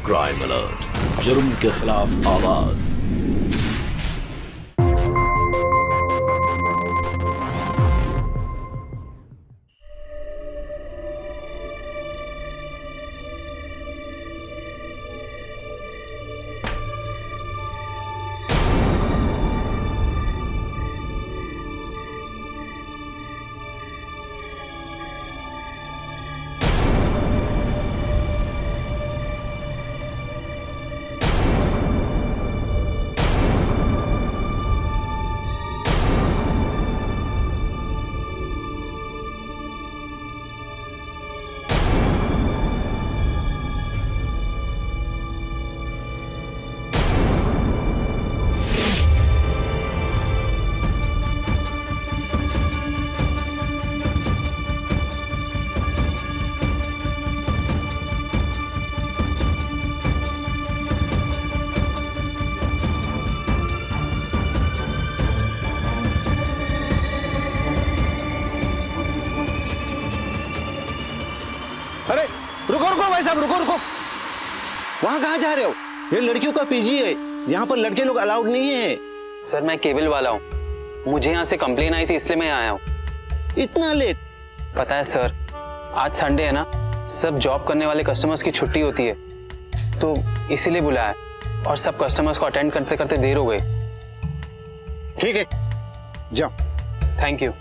Crime alert, जुर्म के खिलाफ आवाज। अरे रुको रुको भाई साहब, रुको रुको। वहां कहाँ जा रहे हो? ये लड़कियों का पीजी है, यहाँ पर लड़के लोग अलाउड नहीं है। सर मैं केबल वाला हूँ, मुझे यहाँ से कंप्लेन आई थी इसलिए मैं आया हूँ। इतना लेट? पता है सर, आज संडे है ना, सब जॉब करने वाले कस्टमर्स की छुट्टी होती है, तो इसीलिए बुलाया और सब कस्टमर्स को अटेंड करते करते देर हो गई। ठीक है, जाओ। Thank you.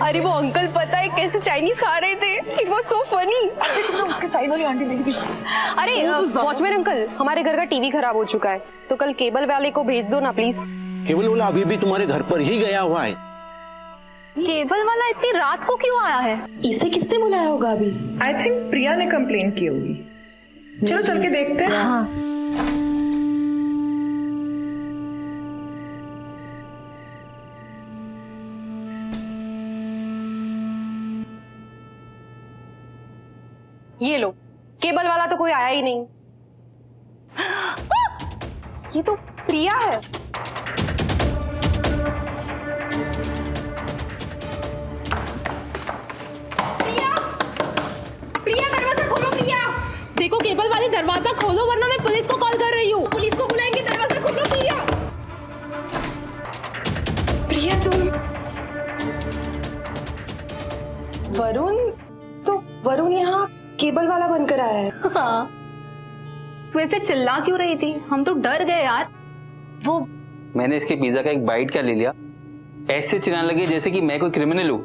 अरे वो अंकल पता है कैसे चाइनीज खा रहे थे, इट वाज सो फनी। तुमने उसके साइड वाली आंटी नहीं देखी? अरे वॉचमैन अंकल, हमारे घर का टीवी खराब हो चुका है, तो कल केबल वाले को भेज दो ना प्लीज। केबल वाला अभी भी तुम्हारे घर पर ही गया हुआ है। केबल वाला इतनी रात को क्यों आया है? इसे किसने बुलाया होगा अभी? आई थिंक प्रिया ने कंप्लेन की होगी। चलो चल के देखते हैं। हाँ। ये लो, केबल वाला तो कोई आया ही नहीं। ये तो प्रिया है। प्रिया, प्रिया दरवाजा खोलो प्रिया। देखो केबल वाले दरवाजा खोलो वरना मैं पुलिस को कॉल कर रही हूँ। पुलिस को बुलाएंगे, दरवाजा खोलो प्रिया। प्रिया तुम वरुण, तो वरुण यहाँ केबल वाला बनकर आया है। हाँ। तू ऐसे चिल्ला क्यों रही थी? हम तो डर गए यार। वो मैंने इसके पिज्जा का एक बाइट क्या ले लिया, ऐसे चिल्लाने लगे जैसे कि मैं कोई क्रिमिनल हूँ।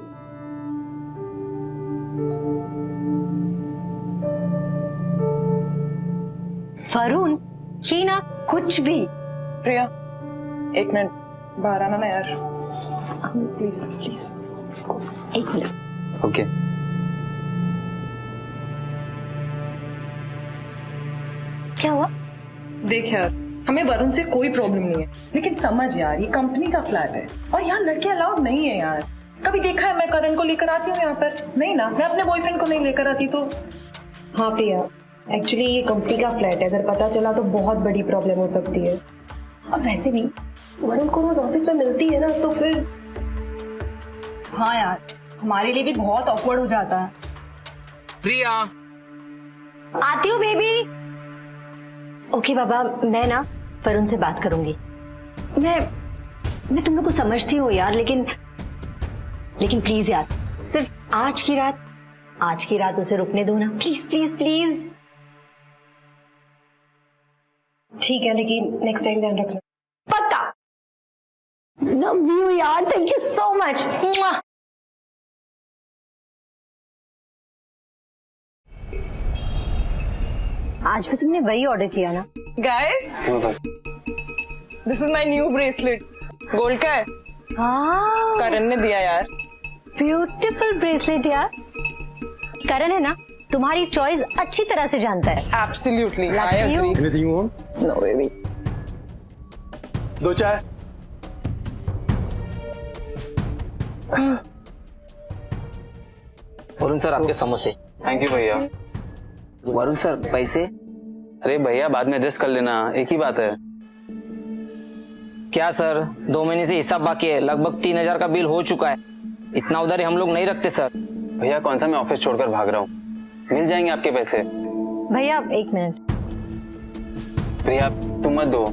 वरुण, ये ना कुछ भी। प्रिया एक मिनट बाहर आना ना यार, प्लीज प्लीज। एक मिनट। ओके। क्या हुआ? देख यार, हमें वरुण से कोई प्रॉब्लम नहीं है, लेकिन समझ यार, ये कंपनी का फ्लैट है और यहाँ लड़के अलाउड नहीं है यार। कभी देखा है मैं करण को लेकर आती हूँ यहाँ पर? नहीं ना, मैं अपने बॉयफ्रेंड को नहीं लेकर आती तो। हाँ प्रिया, एक्चुअली ये कंपनी का फ्लैट है, अगर पता चला तो बहुत बड़ी प्रॉब्लम हो सकती है। और वैसे भी वरुण को रोज ऑफिस में मिलती है ना, तो फिर। हाँ यार, हमारे लिए भी बहुत ऑकवर्ड हो जाता है। प्रिया आती हूँ बेबी। ओके बाबा, मैं ना वरुण से बात करूंगी। मैं तुम लोग को समझती हूँ यार, लेकिन प्लीज यार, सिर्फ आज की रात उसे रुकने दो ना, प्लीज प्लीज प्लीज। ठीक है, लेकिन नेक्स्ट टाइम ध्यान रखना। पक्का। लव यू यार, थैंक यू सो मच। आज भी तुमने वही ऑर्डर किया ना? Guys, this is my new bracelet. Gold का है, करण ने दिया यार। ब्यूटीफुल ब्रेसलेट यार। करण है ना, तुम्हारी चॉइस अच्छी तरह से जानता है। Absolutely, I Lucky you. Agree. Anything you know baby. 2 चाय। वरुण सर आपके समोसे। थैंक यू भैया। वरुण सर पैसे? अरे भैया बाद में एडजस्ट कर लेना, एक ही बात है। क्या सर, 2 महीने से हिसाब बाकी है, लगभग 3000 का बिल हो चुका है। इतना उधारी हम लोग नहीं रखते सर। भैया कौन सा मैं ऑफिस छोड़कर भाग रहा हूँ, मिल जाएंगे आपके पैसे। भैया 1 मिनट। भैया तुम मत दो।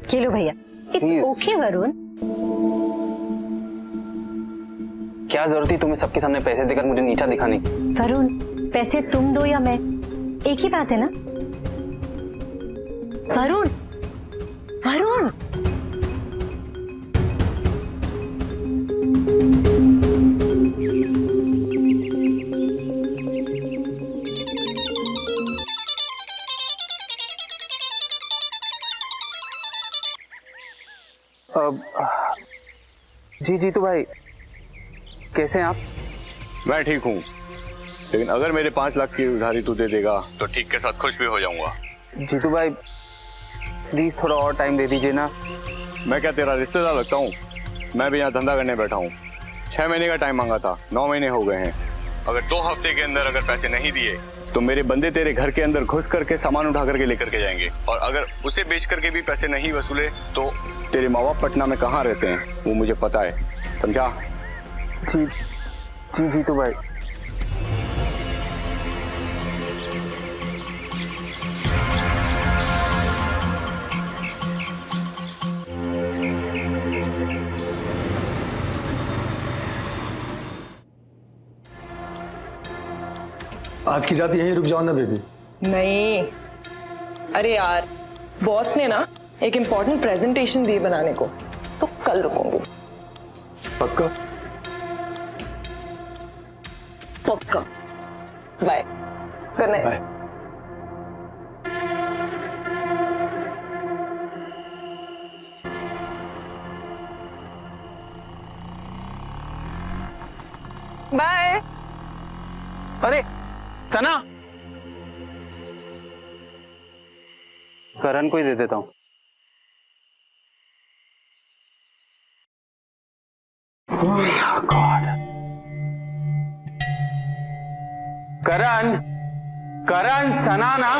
चलो भैया, Please. It's okay Varun. क्या जरूरत थी तुम्हें सबके सामने पैसे देकर मुझे नीचा दिखाने की? वरुण, पैसे तुम दो या मैं, एक ही बात है ना? वरुण, वरुण। जी जीतू भाई, कैसे हैं आप? मैं ठीक हूँ, लेकिन अगर मेरे 5 लाख की उधारी तू दे देगा तो ठीक के साथ खुश भी हो जाऊंगा। जीतू भाई प्लीज थोड़ा और टाइम दे दीजिए ना। मैं क्या तेरा रिश्तेदार लगता हूँ? मैं भी यहाँ धंधा करने बैठा हूँ। 6 महीने का टाइम मांगा था, 9 महीने हो गए हैं। अगर 2 हफ्ते के अंदर अगर पैसे नहीं दिए तो मेरे बंदे तेरे घर के अंदर घुस करके सामान उठा करके लेकर के जाएंगे, और अगर उसे बेच करके भी पैसे नहीं वसूले तो तेरे माँ बाप पटना में कहाँ रहते हैं वो मुझे पता है, समझा? जी जी जीतू भाई। आज की रात यहीं रुक जाओ ना बेबी। नहीं, अरे यार, बॉस ने ना एक इम्पोर्टेंट प्रेजेंटेशन दी बनाने को, तो कल रुकूंगी। पक्का? पक्का। Bye, good night. बाय। अरे सना, करण को ही दे देता हूँ। करण, करण, सना ना।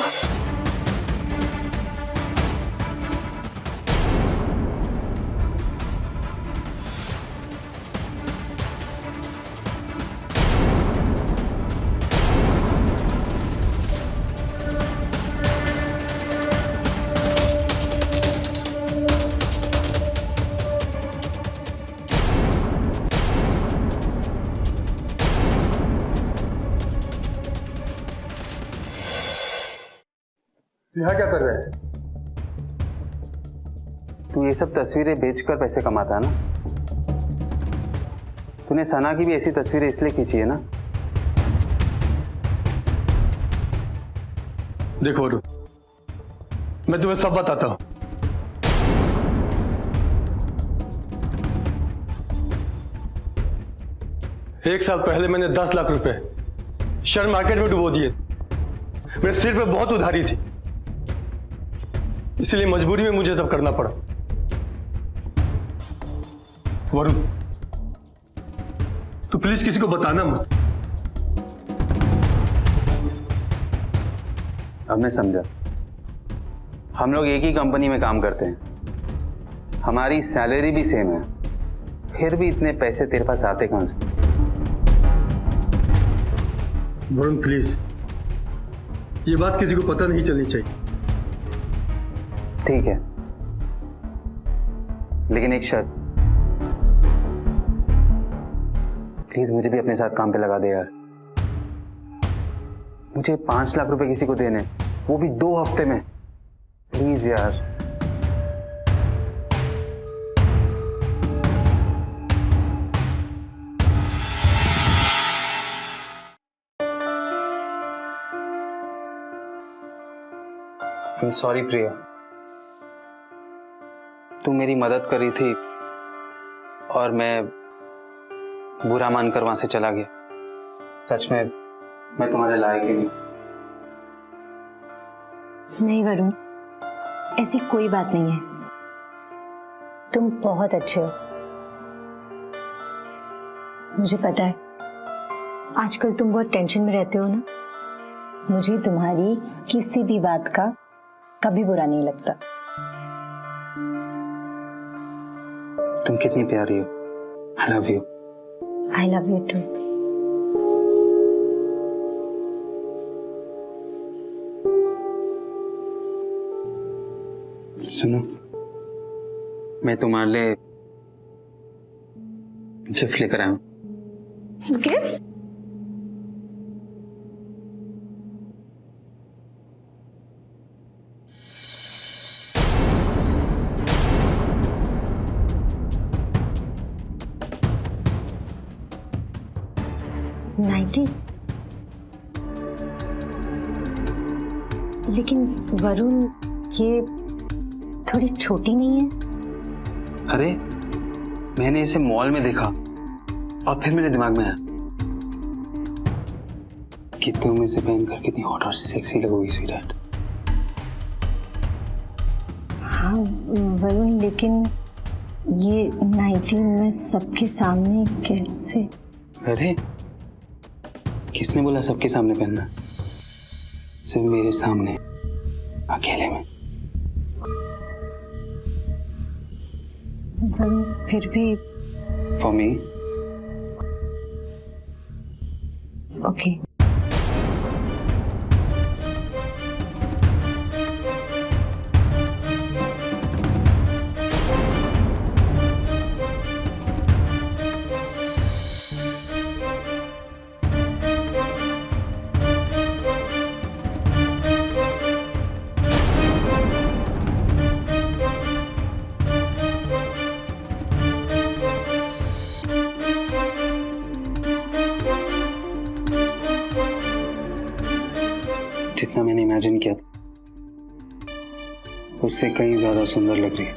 यहाँ क्या कर रहे हैं? तू ये सब तस्वीरें बेचकर पैसे कमाता है ना? तूने सना की भी ऐसी तस्वीरें इसलिए खींची है ना? देखो रू, मैं तुम्हें सब बताता हूं। एक साल पहले मैंने 10 लाख रुपए शेयर मार्केट में डुबो दिए। मेरे सिर पे बहुत उधारी थी, इसलिए मजबूरी में मुझे सब करना पड़ा। वरुण, तू प्लीज किसी को बताना मत। अब मैं समझा। हम लोग एक ही कंपनी में काम करते हैं, हमारी सैलरी भी सेम है, फिर भी इतने पैसे तेरे पास आते कहां से? वरुण प्लीज, ये बात किसी को पता नहीं चलनी चाहिए। ठीक है, लेकिन एक शर्त, प्लीज मुझे भी अपने साथ काम पे लगा दे यार। मुझे 5 लाख रुपए किसी को देने, वो भी 2 हफ्ते में, प्लीज यार। सॉरी प्रिया, तू मेरी मदद कर रही थी और मैं बुरा मानकर वहां से चला गया। सच में मैं तुम्हारे लायक ही नहीं। नहीं वरुण, ऐसी कोई बात नहीं है, तुम बहुत अच्छे हो। मुझे पता है आजकल तुम बहुत टेंशन में रहते हो ना, मुझे तुम्हारी किसी भी बात का कभी बुरा नहीं लगता। तुम कितनी प्यारी हो। I love you. I love you too. सुनो, मैं तुम्हारे लिए गिफ्ट लेकर आया हूं। गिफ्ट? नाइटी? लेकिन वरुण, ये थोड़ी छोटी नहीं है? अरे मैंने इसे मॉल में देखा और फिर मेरे दिमाग में आया कि तुम इसे पहनकर कितनी हॉट और सेक्सी लगोगी स्वीटहार्ट। हाँ वरुण, लेकिन ये नाइटी मैं सबके सामने कैसे? अरे किसने बोला सबके सामने पहनना? सिर्फ मेरे सामने, अकेले में। फिर भी फॉर मी। ओके। जितना मैंने इमेजिन किया था उससे कहीं ज्यादा सुंदर लग रही है।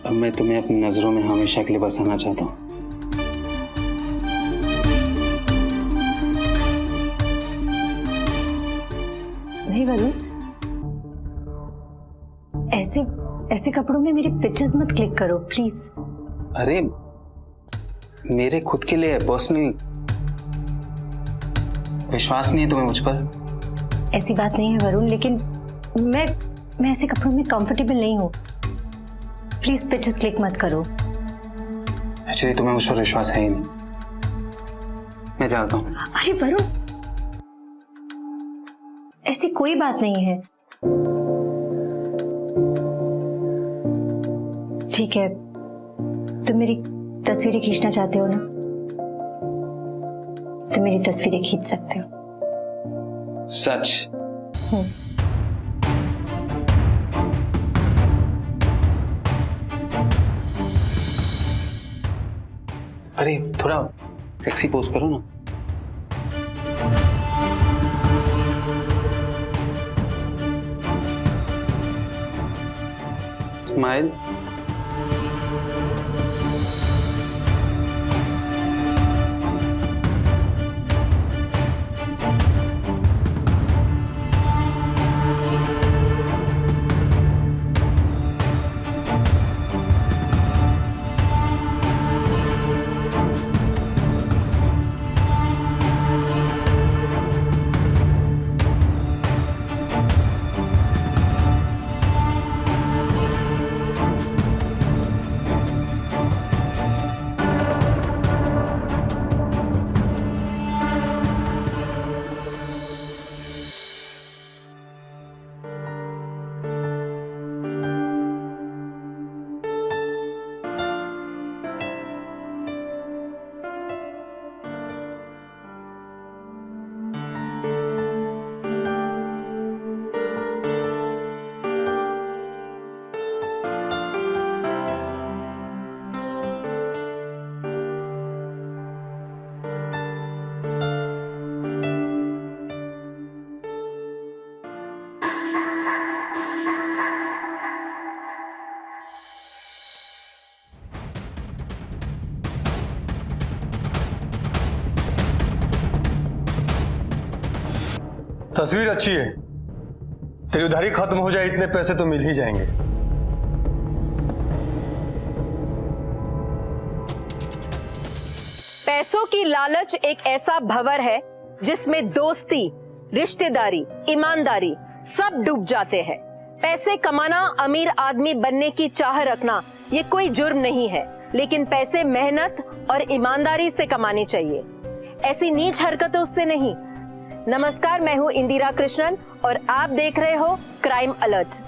अब मैं तुम्हें अपनी नजरों में हमेशा के लिए बसाना चाहता हूं। नहीं वरुण, ऐसे ऐसे कपड़ों में मेरी पिक्चर्स मत क्लिक करो प्लीज। अरे मेरे खुद के लिए पर्सनल। विश्वास नहीं है तुम्हें मुझ पर? ऐसी बात नहीं है वरुण, लेकिन मैं ऐसे कपड़ों में कंफर्टेबल नहीं हूँ। प्लीज पिक्चर्स क्लिक मत करो। एक्चुअली तुम्हें मुझ पर विश्वास है ही नहीं। मैं जानता हूँ। अरे वरुण, ऐसी कोई बात नहीं है। ठीक है, तुम मेरी तस्वीरें खींचना चाहते हो ना, तो मेरी तस्वीरें खींच सकते हो। सच? अरे थोड़ा सेक्सी पोज करो ना। स्माइल। तस्वीर अच्छी है, तेरी उधारी खत्म हो जाए इतने पैसे तो मिल ही जाएंगे। पैसों की लालच एक ऐसा भंवर है जिसमें दोस्ती, रिश्तेदारी, ईमानदारी सब डूब जाते हैं। पैसे कमाना, अमीर आदमी बनने की चाह रखना ये कोई जुर्म नहीं है, लेकिन पैसे मेहनत और ईमानदारी से कमाने चाहिए, ऐसी नीच हरकतों से नहीं। नमस्कार, मैं हूँ इंदिरा कृष्णन और आप देख रहे हो क्राइम अलर्ट।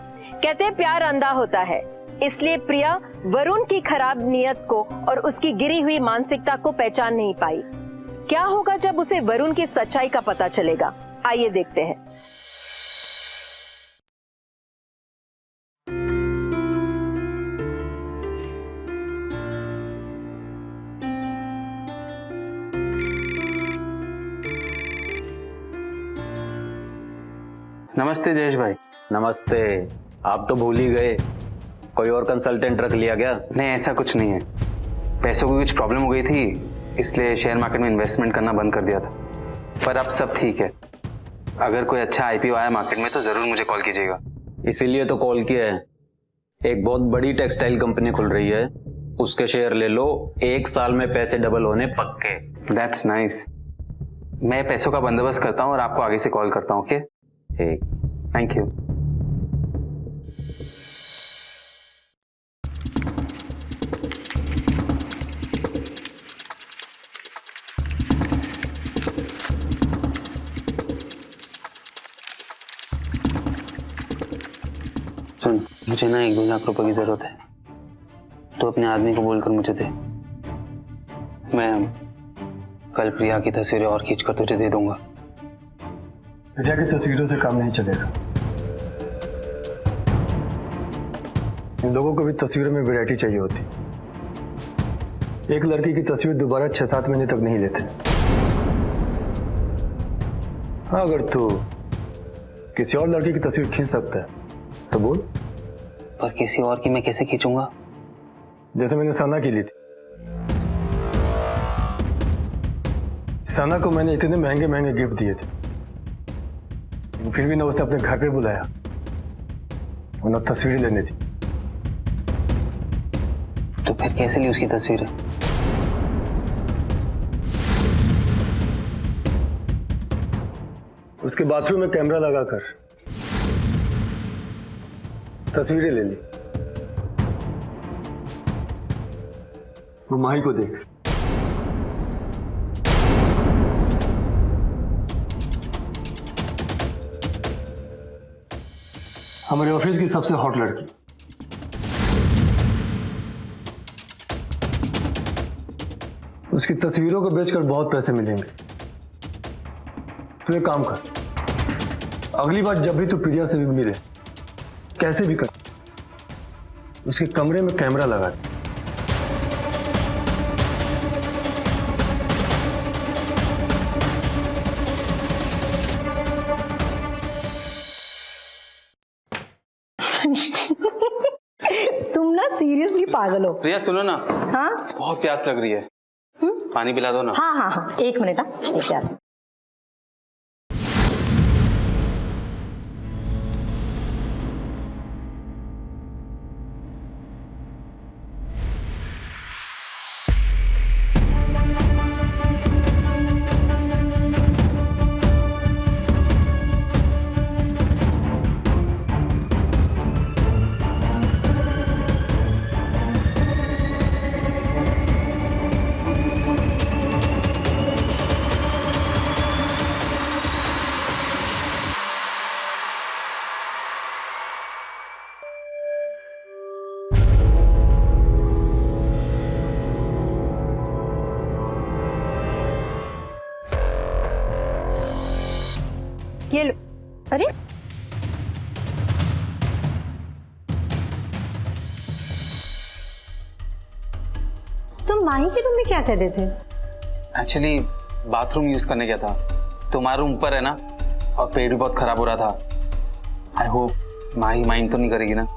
कहते हैं प्यार अंधा होता है, इसलिए प्रिया वरुण की खराब नियत को और उसकी गिरी हुई मानसिकता को पहचान नहीं पाई। क्या होगा जब उसे वरुण की सच्चाई का पता चलेगा? आइए देखते हैं। नमस्ते जयेश भाई। नमस्ते। आप तो भूल ही गए, कोई और कंसल्टेंट रख लिया क्या? नहीं, ऐसा कुछ नहीं है। पैसों की कुछ प्रॉब्लम हो गई थी, इसलिए शेयर मार्केट में इन्वेस्टमेंट करना बंद कर दिया था, पर अब सब ठीक है। अगर कोई अच्छा आईपीओ आया मार्केट में तो जरूर मुझे कॉल कीजिएगा। इसीलिए तो कॉल किया है। एक बहुत बड़ी टेक्सटाइल कंपनी खुल रही है, उसके शेयर ले लो, 1 साल में पैसे डबल होने पक्के। That's nice. मैं पैसों का बंदोबस्त करता हूँ और आपको आगे से कॉल करता हूँ। Okay, thank you. सुन, मुझे ना 1-2 लाख रुपए की जरूरत है, तो अपने आदमी को बोलकर मुझे दे। मैं कल प्रिया की तस्वीरें और खींचकर तुझे दे दूंगा। प्रिया की तस्वीरों से काम नहीं चलेगा। इन लोगों को भी तस्वीरों में वैरायटी चाहिए होती। एक लड़की की तस्वीर दोबारा 6-7 महीने तक नहीं लेते। हाँ, अगर तू किसी और लड़की की तस्वीर खींच सकता है तो बोल। पर किसी और की मैं कैसे खींचूंगा? जैसे मैंने सना की ली थी। सना को मैंने इतने महंगे महंगे गिफ्ट दिए थे, फिर भी ना उसने अपने घर पे बुलाया और ना तस्वीरें लेने थी। तो फिर कैसे ली उसकी तस्वीरें? उसके बाथरूम में कैमरा लगाकर तस्वीरें ले ली। वो माही को देख, हमारे ऑफिस की सबसे हॉट लड़की। उसकी तस्वीरों को बेचकर बहुत पैसे मिलेंगे। तू एक काम कर, अगली बार जब भी तू प्रिया से भी मिले, कैसे भी कर, उसके कमरे में कैमरा लगा दे। तुम ना सीरियसली पागल हो। प्रिया सुनो ना। हाँ, बहुत प्यास लग रही है, पानी पिला दो ना। हाँ हाँ हाँ, 1 मिनट। लेके आती हूँ। ये लो। अरे तुम माही के रूम में क्या कर रहे थे? एक्चुअली बाथरूम यूज करने गया था। तुम्हारा रूम ऊपर है ना, और पेट भी बहुत खराब हो रहा था। आई होप माही माइंड तो नहीं करेगी ना?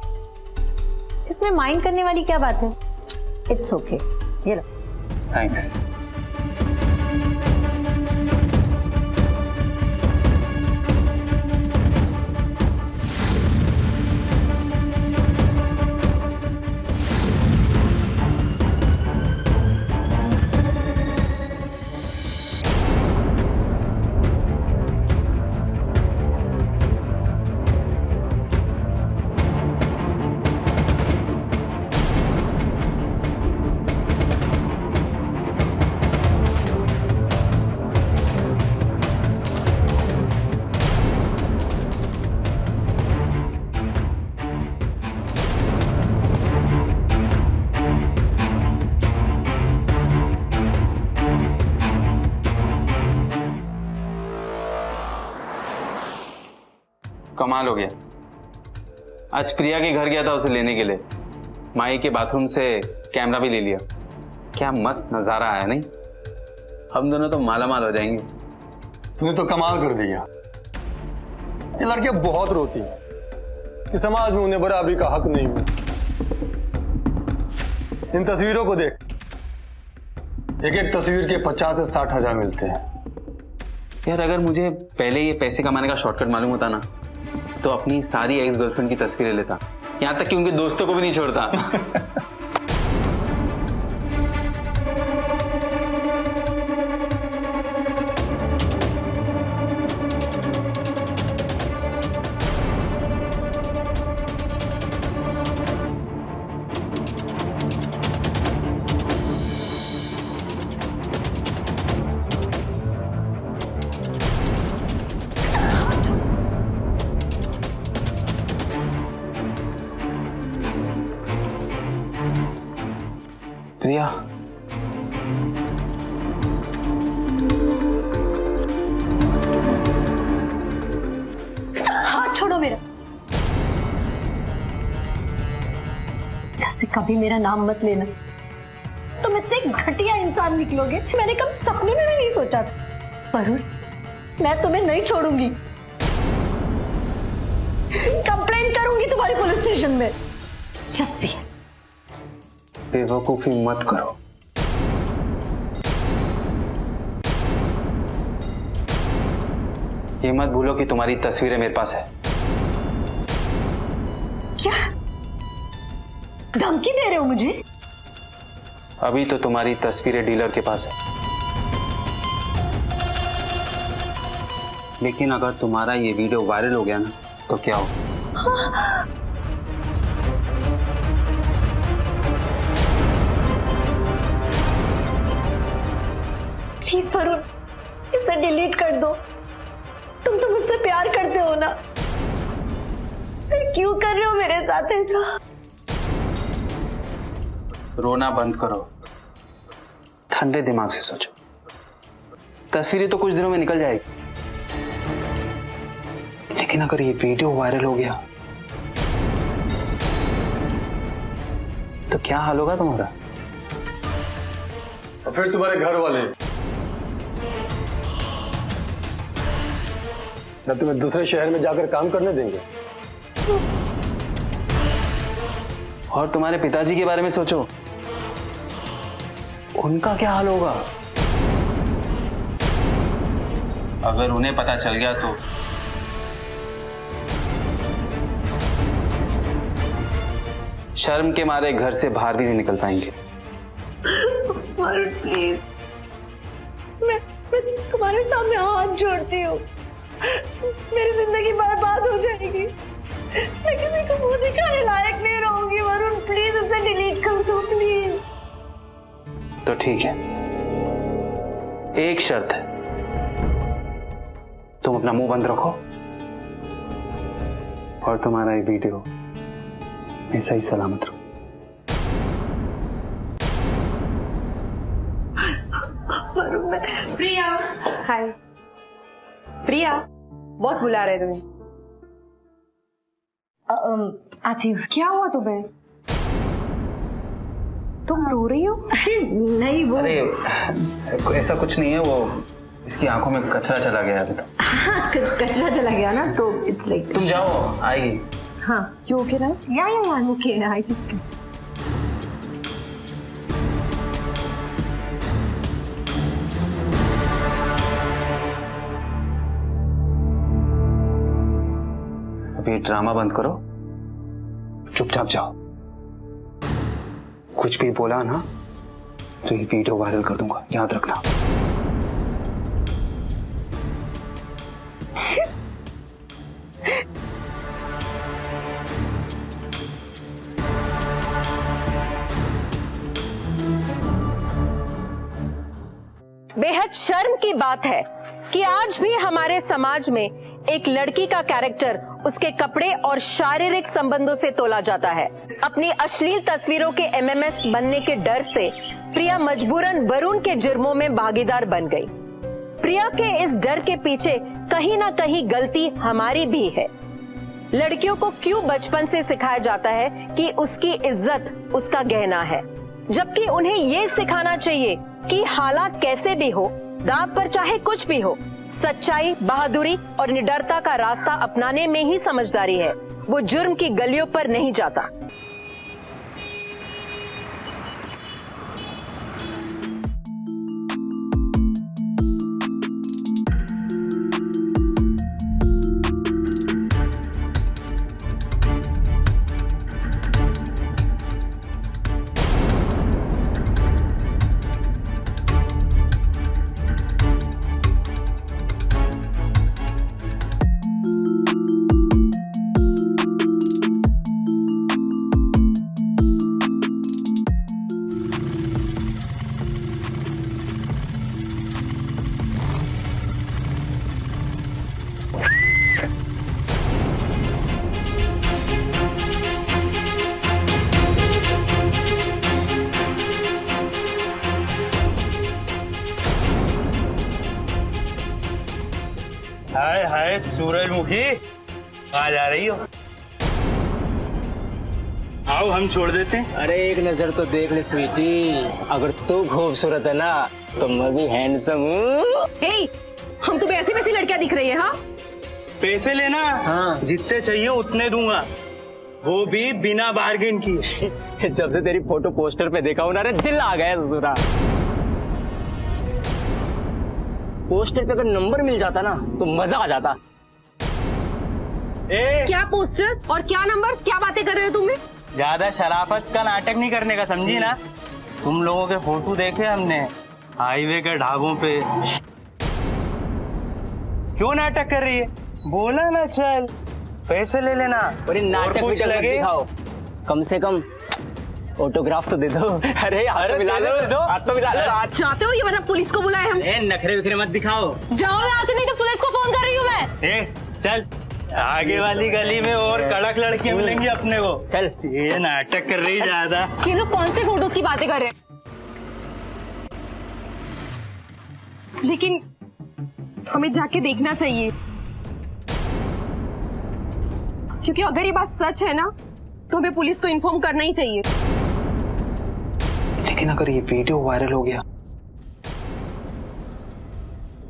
इसमें माइंड करने वाली क्या बात है? इट्स ओके, ये लो। थैंक्स। कमाल हो गया। आज प्रिया के घर गया था उसे लेने के लिए, माई के बाथरूम से कैमरा भी ले लिया। क्या मस्त नजारा आया नहीं? हम दोनों तो मालामाल हो जाएंगे। तूने तो कमाल कर दिया। ये लड़कियां बहुत रोती हैं कि समाज में उन्हें बराबरी का हक नहीं मिलता। इन तस्वीरों को देख, एक एक तस्वीर के 50 से 60 हजार मिलते हैं। यार अगर मुझे पहले ये पैसे कमाने का शॉर्टकट मालूम होता ना, तो अपनी सारी एक्स गर्लफ्रेंड की तस्वीरें लेता, यहां तक कि उनके दोस्तों को भी नहीं छोड़ता। प्रिया, हाथ छोड़ो मेरा। ऐसे कभी मेरा नाम मत लेना। तुम इतने घटिया इंसान निकलोगे, मैंने कभी सपने में भी नहीं सोचा था। वरुण, मैं तुम्हें नहीं छोड़ूंगी। कंप्लेंट करूंगी तुम्हारी पुलिस स्टेशन में। जस्सी, बेवकूफी मत करो। ये मत भूलो कि तुम्हारी तस्वीरें मेरे पास है। क्या धमकी दे रहे हो मुझे? अभी तो तुम्हारी तस्वीरें डीलर के पास है, लेकिन अगर तुम्हारा ये वीडियो वायरल हो गया ना, तो क्या हो? प्लीज वरुण, इसे डिलीट कर दो। तुम तो मुझसे प्यार करते हो ना, फिर क्यों कर रहे हो मेरे साथ ऐसा? रोना बंद करो, ठंडे दिमाग से सोचो। तस्वीरें तो कुछ दिनों में निकल जाएगी, लेकिन अगर ये वीडियो वायरल हो गया तो क्या हाल होगा तुम्हारा? और फिर तुम्हारे घर वाले ना तुम्हें दूसरे शहर में जाकर काम करने देंगे। और तुम्हारे पिताजी के बारे में सोचो, उनका क्या हाल होगा? अगर उन्हें पता चल गया तो शर्म के मारे घर से बाहर भी नहीं निकल पाएंगे। वरुण प्लीज, मैं तुम्हारे सामने हाथ जोड़ती हूँ। मेरी जिंदगी बर्बाद हो जाएगी, मैं किसी को मुंह दिखाने लायक नहीं रहूंगी। वरुण प्लीज इसे डिलीट कर दो प्लीज। तो ठीक है, एक शर्त है, तुम अपना मुंह बंद रखो और तुम्हारा ये वीडियो ऐसा ही सलामत रहो। प्रिया, हाय। प्रिया, बॉस बुला रहे तुम्हें। आती हूँ। क्या हुआ तुम्हें? तुम रो रही हो? नहीं वो, अरे ऐसा कुछ नहीं है, वो इसकी आंखों में कचरा चला गया अभी तो। हाँ कचरा चला गया ना, तो इट्स लाइक। तुम जाओ, आएगी। हाँ You okay now? yeah I'm okay. I just अभी ड्रामा बंद करो, चुपचाप जाओ। कुछ भी बोला ना तो ये वीडियो वायरल कर दूंगा, याद रखना। बेहद शर्म की बात है कि आज भी हमारे समाज में एक लड़की का कैरेक्टर उसके कपड़े और शारीरिक संबंधों से तोला जाता है। अपनी अश्लील तस्वीरों के एमएमएस बनने के डर से प्रिया मजबूरन वरुण के जुर्मों में भागीदार बन गई। प्रिया के इस डर के पीछे कहीं ना कहीं गलती हमारी भी है, लड़कियों को क्यों बचपन से सिखाया जाता है कि उसकी इज्जत उसका गहना है, जबकि उन्हें ये सिखाना चाहिए कि हालात कैसे भी हो, दांव पर चाहे कुछ भी हो, सच्चाई, बहादुरी और निडरता का रास्ता अपनाने में ही समझदारी है। वो जुर्म की गलियों पर नहीं जाता। हाय हाय सूरजमुखी, कहाँ जा रही हो? आओ हम छोड़ देते हैं। अरे एक नजर तो देख ले स्वीटी, अगर तू खूबसूरत है ना तो मैं भी हैंडसम हूँ। हे, हम तुम्हें ऐसी वैसी लड़कियां दिख रही है? हाँ, पैसे लेना। हाँ, जितने चाहिए उतने दूंगा, वो भी बिना बार्गेन की। जब से तेरी फोटो पोस्टर पे देखा हूँ ना रे, दिल आ गया ससुरा। पोस्टर पे अगर नंबर मिल जाता ना तो मजा आ जाता। क्या पोस्टर और क्या नंबर, क्या बातें कर रहे हो तुम्हें? ज्यादा शराफत का नाटक नहीं करने का, समझी ना? तुम लोगों के फोटो देखे हमने हाईवे के ढाबों पे। क्यों नाटक कर रही है? बोला ना चल, पैसे ले लेना। और नाटक कुछ लगे दिखाओ, कम से कम ऑटोग्राफ तो दे दो। अरे हाथ तो मिला दो, हाथ तो मिला दो। चाहते हो ये वरना पुलिस को बुलाए हम? नखरे विखरे मत दिखाओ। जाओ यहाँ से, नहीं तो पुलिस को फोन कर रही हूँ मैं। चल, आगे वाली गली में और कड़क लड़कियां मिलेंगी अपने को। चल, ये नाटक कर रही ज्यादा। ये लोग कौन से फोटोज की बातें कर रहे हैं? लेकिन हमें जाके देखना चाहिए, क्योंकि अगर ये बात सच है ना तो हमें पुलिस को इन्फॉर्म करना ही चाहिए। लेकिन अगर ये वीडियो वायरल हो गया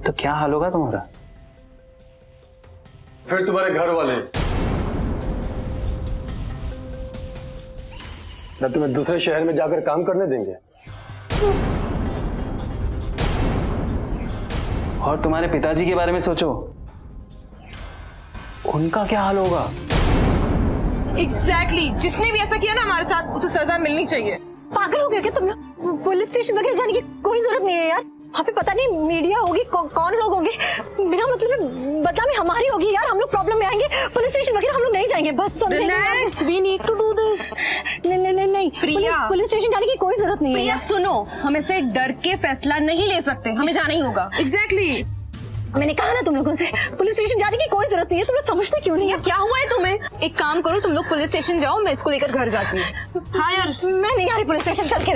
तो क्या हाल होगा तुम्हारा? फिर तुम्हारे घर वाले न तुम्हें दूसरे शहर में जाकर काम करने देंगे, और तुम्हारे पिताजी के बारे में सोचो, उनका क्या हाल होगा? एग्जैक्टली, जिसने भी ऐसा किया ना हमारे साथ, उसे सजा मिलनी चाहिए। पागल हो गया क्या तुम लोग? पुलिस स्टेशन वगैरह जाने की कोई जरूरत नहीं है यार। वहाँ पे पता नहीं मीडिया होगी, कौन लोग होंगे, बिना मतलब में बदनामी हमारी होगी यार। हम लोग प्रॉब्लम में आएंगे। पुलिस स्टेशन वगैरह हम लोग नहीं जाएंगे, बस समझे? We need to do this. नहीं प्रिया, पुलिस स्टेशन जाने की कोई जरूरत नहीं है। प्रिया सुनो, हम ऐसे डर के फैसला नहीं ले सकते, हमें जाना ही होगा। एग्जैक्टली, मैंने कहा ना तुम लोगों से, पुलिस स्टेशन जाने की कोई जरूरत नहीं है। तुम लोग समझते क्यों नहीं है? क्या हुआ है तुम्हें? एक काम करो, तुम लोग पुलिस स्टेशन जाओ, मैं इसको लेकर घर जाती हूँ। हाँ यार, मैं नहीं आ रही पुलिस स्टेशन, चल के।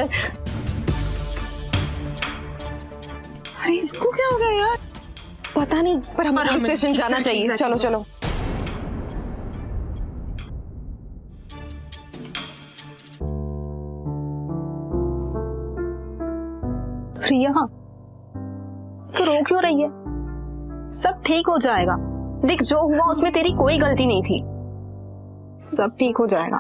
अरे इसको क्या हो गया यार? पता नहीं, पर हमें पुलिस स्टेशन जाना चाहिए। चलो चलो। प्रिया, तो रो क्यों रही है? सब ठीक हो जाएगा। देख, जो हुआ उसमें तेरी कोई गलती नहीं थी। सब ठीक हो जाएगा।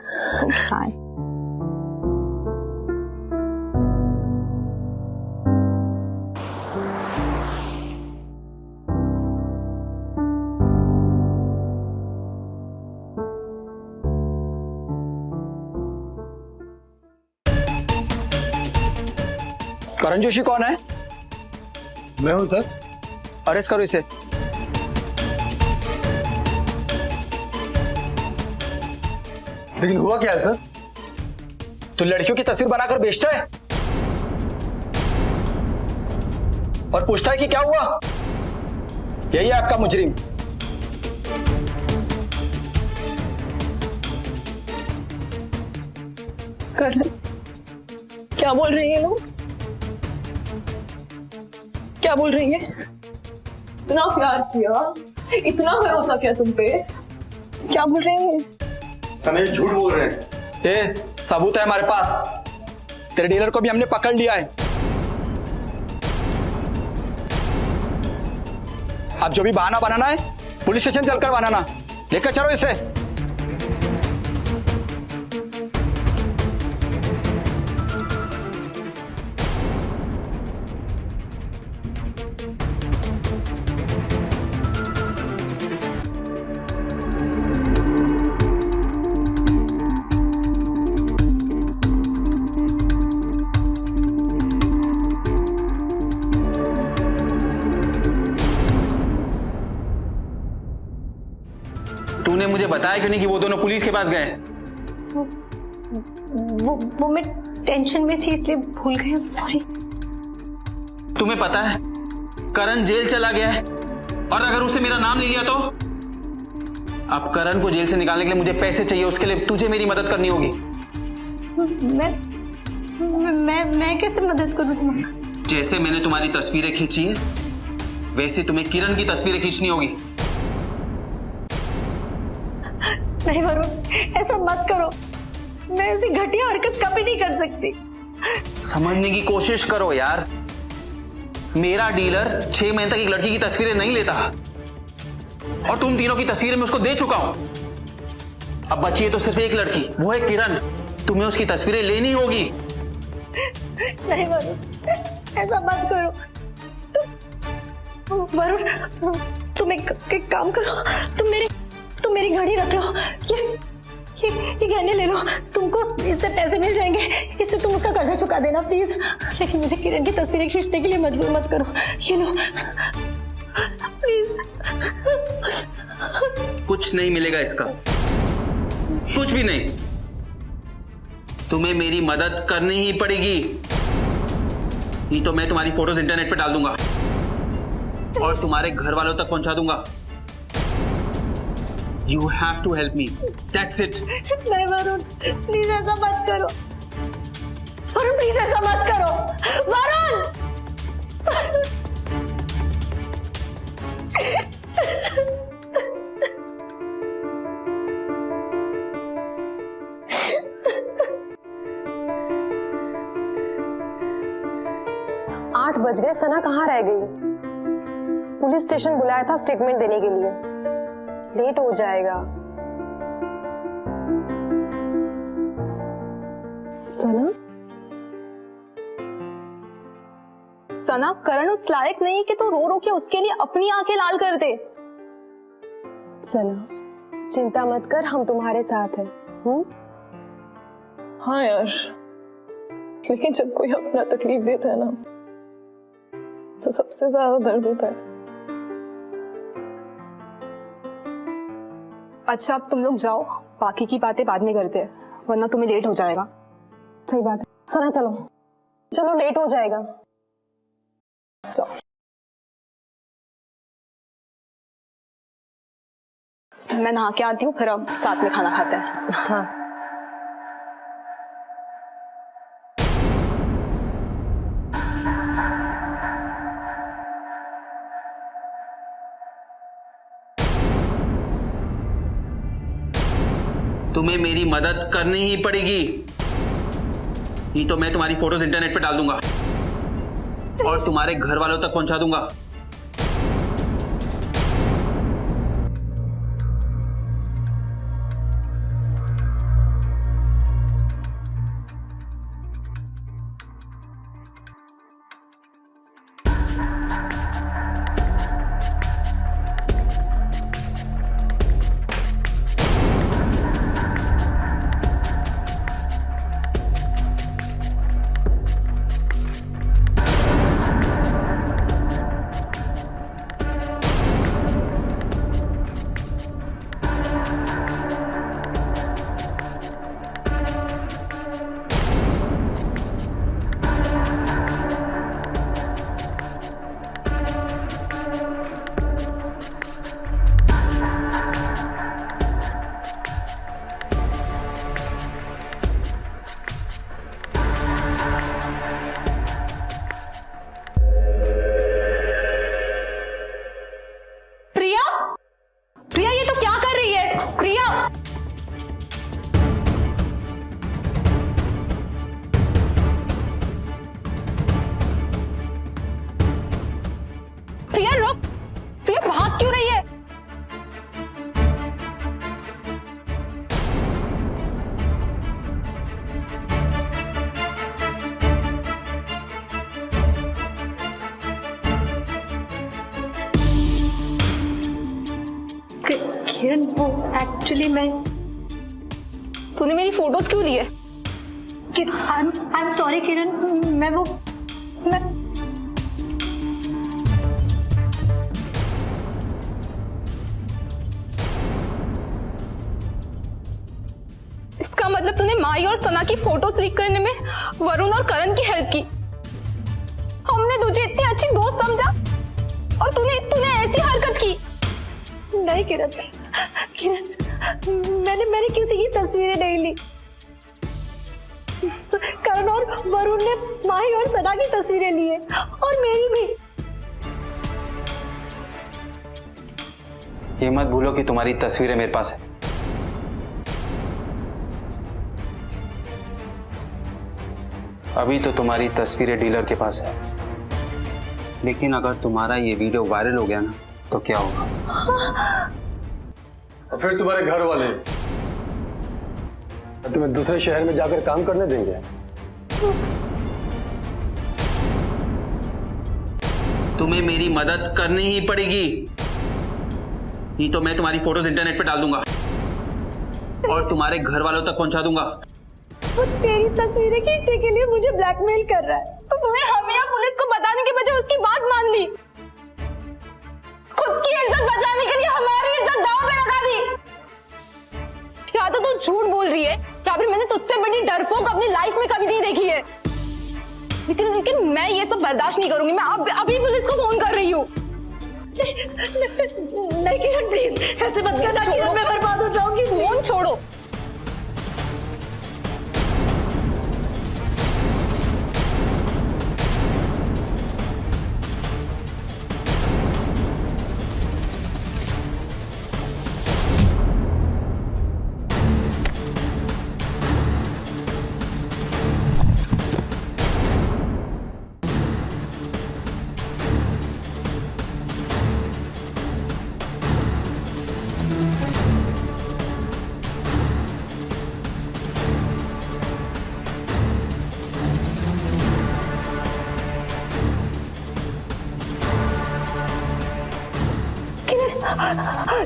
करण जोशी कौन है? मैं हूं सर। अरेस्ट करो इसे। लेकिन हुआ क्या है सर? तू लड़कियों की तस्वीर बनाकर बेचता है और पूछता है कि क्या हुआ? यही है आपका मुजरिम। करण, क्या बोल रही है लोग? क्या बोल रही है? इतना प्यार किया, इतना भरोसा किया तुम पे, क्या बोल रहे हैं? सना ये झूठ बोल रहे हैं। ए, सबूत है हमारे पास। तेरे डीलर को भी हमने पकड़ लिया है। अब जो भी बहाना बनाना है पुलिस स्टेशन चलकर बनाना। लेकर चलो इसे। तूने मुझे बताया क्यों नहीं कि वो दोनों पुलिस के पास गए? वो मैं टेंशन में थी इसलिए भूल गई। I'm sorry। तुम्हें पता है करण जेल चला गया है, और अगर उसने मेरा नाम ले लिया तो? अब करण को जेल से निकालने के लिए मुझे पैसे चाहिए, उसके लिए तुझे मेरी मदद करनी होगी। मैं कैसे मदद करूं तुम्हारी? जैसे मैंने तुम्हारी तस्वीरें खींची है वैसे तुम्हें किरण की तस्वीरें खींचनी होगी। नहीं वरुण, ऐसा मत करो। मैं ऐसी घटिया हरकत कभी नहीं कर सकती। समझने की कोशिश करो यार। मेरा डीलर 6 महीने तक एक लड़की की तस्वीरें नहीं लेता, और तुम तीनों की तस्वीरें मैं उसको दे चुका हूं। अब बची है तो सिर्फ एक लड़की, वो है किरण। तुम्हें उसकी तस्वीरें लेनी होगी। नहीं वरुण, ऐसा मत करो। वरुण, तुम एक काम करो। तुम मेरी घड़ी रख लो। ये गहने ले लो। तुमको इससे पैसे मिल जाएंगे। इससे तुम उसका कर्जा चुका देना प्लीज। लेकिन मुझे किरण की तस्वीरें खींचने के लिए मजबूर मत करो। ये लो प्लीज। कुछ नहीं मिलेगा इसका, कुछ भी नहीं। तुम्हें मेरी मदद करनी ही पड़ेगी, नहीं तो मैं तुम्हारी फोटोज इंटरनेट पे डाल दूंगा और तुम्हारे घर वालों तक पहुंचा दूंगा। You have to help me. That's it. नहीं वरुण, प्लीज ऐसा मत करो। वरुण प्लीज ऐसा मत करो। वरुण! 8 बज गए, सना कहाँ रह गई? पुलिस स्टेशन बुलाया था स्टेटमेंट देने के लिए, लेट हो जाएगा। सना, करण उस लायक नहीं कि तू रो रो के उसके लिए अपनी आंखें लाल कर दे। सना, चिंता मत कर, हम तुम्हारे साथ हैं। हाँ यार, लेकिन जब कोई अपना तकलीफ देता है ना तो सबसे ज्यादा दर्द होता है। अच्छा, अब तुम लोग जाओ, बाकी की बातें बाद में करते हैं, वरना तुम्हें लेट हो जाएगा। सही बात है। सना चलो चलो, लेट हो जाएगा। चलो, मैं नहा के आती हूँ, फिर अब साथ में खाना खाते हैं। हाँ। तुम्हें मेरी मदद करनी ही पड़ेगी, नहीं तो मैं तुम्हारी फोटोज इंटरनेट पे डाल दूंगा और तुम्हारे घर वालों तक पहुंचा दूंगा। किरण वो एक्चुअली मैं तूने मेरी फोटोज क्यों लिए? आई एम सॉरी किरण, मैं इसका मतलब तूने माई और सना की फोटोज लीक करने में वरुण और करण की हेल्प की। हमने तुझे इतनी अच्छी दोस्त समझा और तूने ऐसी हरकत की। नहीं किरण, मैंने किसी की तस्वीरें नहीं ली। करण और वरुण ने माही और सना की तस्वीरें ली है और मेरी भी। ये मत भूलो कि तुम्हारी तस्वीरें मेरे पास है। अभी तो तुम्हारी तस्वीरें डीलर के पास है, लेकिन अगर तुम्हारा ये वीडियो वायरल हो गया ना तो क्या होगा? और फिर तुम्हारे घर वाले तुम्हें दूसरे शहर में जाकर काम करने देंगे? तुम्हें मेरी मदद करनी ही पड़ेगी, नहीं तो मैं तुम्हारी फोटोज इंटरनेट पे डाल दूंगा और तुम्हारे घर वालों तक पहुंचा दूंगा। वो तेरी तस्वीरें खींचने के लिए मुझे ब्लैकमेल कर रहा है। तो तूने हमें या पुलिस को बताने के बजाय उसकी बात मान ली। खुद की इज्जत बचाने के लिए हमारी इज्जत दांव पे लगा दी। या तो तू झूठ बोल रही है या फिर मैंने तुझसे बड़ी डरपोक अपनी लाइफ में कभी नहीं देखी है। लेकिन मैं ये सब बर्दाश्त नहीं करूंगी। मैं अभी पुलिस को फोन कर रही हूँ। नहीं किरण प्लीज ऐसे मत करना किरण, मैं बर्बाद हो जाऊंगी। फोन छोड़ो।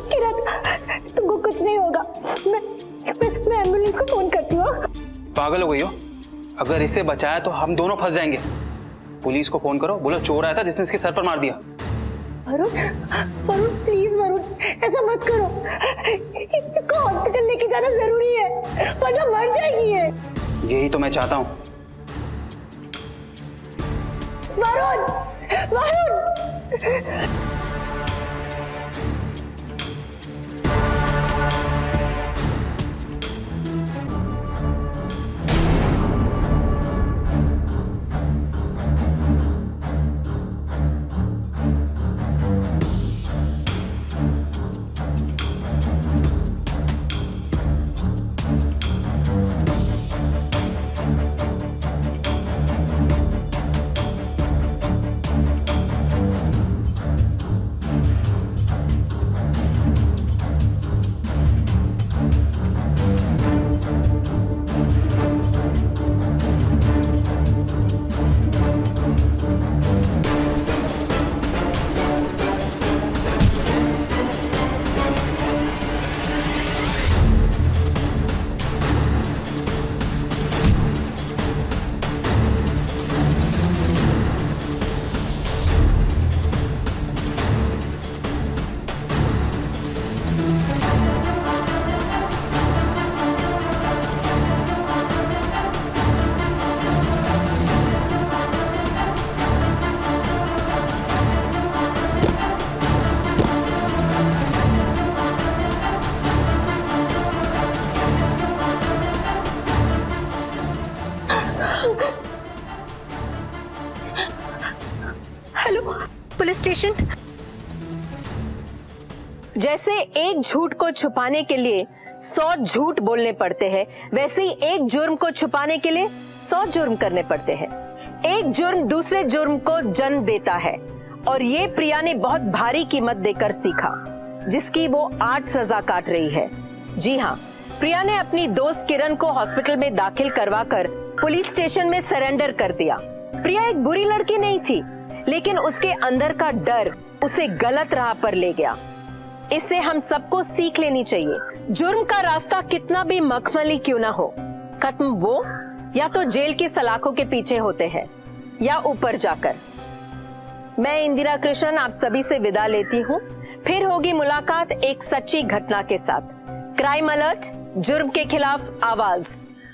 किरण तुमको कुछ नहीं होगा। मैं एम्बुलेंस को फोन करती हूँ। पागल हो गई हो? अगर इसे बचाया तो हम दोनों फंस जाएंगे। पुलिस को फोन करो, बोलो चोर आया था जिसने इसके सर पर मार दिया। वरुण प्लीज वरुण ऐसा मत करो। इसको हॉस्पिटल लेके जाना जरूरी है वरना मर जाएगी ये। यही तो मैं चाहता हूँ। Varun Varun police station. जैसे एक झूठ को छुपाने के लिए 100 झूठ बोलने पड़ते हैं, वैसे ही एक जुर्म को छुपाने के लिए 100 जुर्म करने पड़ते हैं। एक जुर्म दूसरे जुर्म को जन्म देता है और ये प्रिया ने बहुत भारी कीमत देकर सीखा, जिसकी वो आज सजा काट रही है। जी हाँ, प्रिया ने अपनी दोस्त किरण को हॉस्पिटल में दाखिल करवाकर पुलिस स्टेशन में सरेंडर कर दिया। प्रिया एक बुरी लड़की नहीं थी, लेकिन उसके अंदर का डर उसे गलत राह पर ले गया। इससे हम सबको सीख लेनी चाहिए। जुर्म का रास्ता कितना भी मखमली क्यों ना हो, खत्म वो या तो जेल की सलाखों के पीछे होते हैं या ऊपर जाकर। मैं इंदिरा कृष्णन आप सभी से विदा लेती हूँ। फिर होगी मुलाकात एक सच्ची घटना के साथ। क्राइम अलर्ट, जुर्म के खिलाफ आवाज।